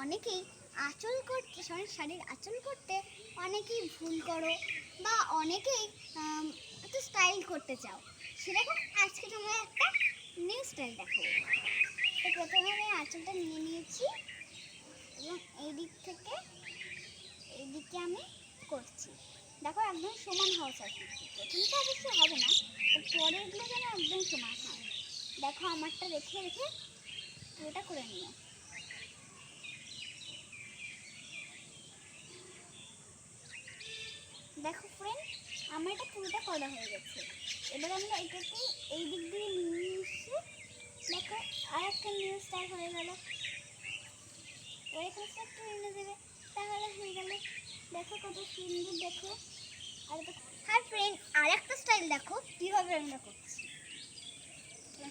অনেকেই আঁচল করতে, শাড়ির আঁচল করতে অনেকেই ভুল করো বা অনেকেই একটু স্টাইল করতে চাও। সেরকম আজকে তোমার একটা নিউ স্টাইল দেখাবো। তো প্রথমে আমি আঁচলটা নিয়ে নিয়েছি এবং এই দিক থেকে এই দিকে আমি করছি। দেখো একদম সমান হওয়া চাই, প্রথমটা অবশ্যই হবে না, তো পরেরগুলো যেন একদম সমান হয়। দেখো আমারটা রেখে রেখে পুরোটা করে নিও। দেখো ফ্রেন্ড, আমার এটা পুরোটা করা হয়ে গেছে। এবার আমরা এটাকে এই দিক দিয়ে নিয়ে এসে দেখো আর একটা নিউ স্টাইল হয়ে গেল। এবার এখানে একটু এনে দেবে, তাহলে হয়ে গেল। দেখো কত সুন্দর, দেখো। আর হ্যাঁ ফ্রেন্ড, আর একটা স্টাইল দেখো কীভাবে আমরা করছি।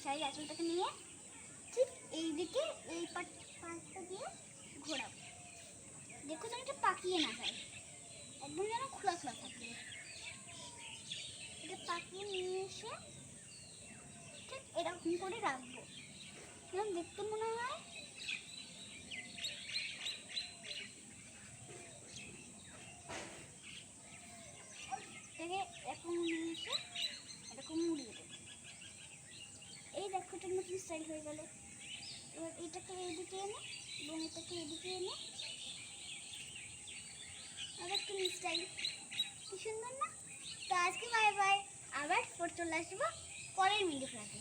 শাড়ির আঁচলটাকে নিয়ে ঠিক এই দিকে এই পাটটা দিয়ে ঘোরাবো। দেখো যেন এটা পাকিয়ে না যায়, একদম যেন খোলা খোলা থাকে। এটা পাকিয়ে নিয়ে এসে ঠিক এরকম করে রাখবো, যেন দেখতে মনে হয় এটাকে এরকম নিয়ে এসে এরকম মুড়িয়ে দেবো। এই দেখো এটার নতুন স্টাইল হয়ে গেল। এবার এটাকে এদিকে এনে এবং এটাকে এদিকে এনে আর একটু স্টাইল, কি সুন্দর না? তো আজকে বাই বাই, আবার পর চলে আসবো পরের মিনি ফ্ল্যাটে।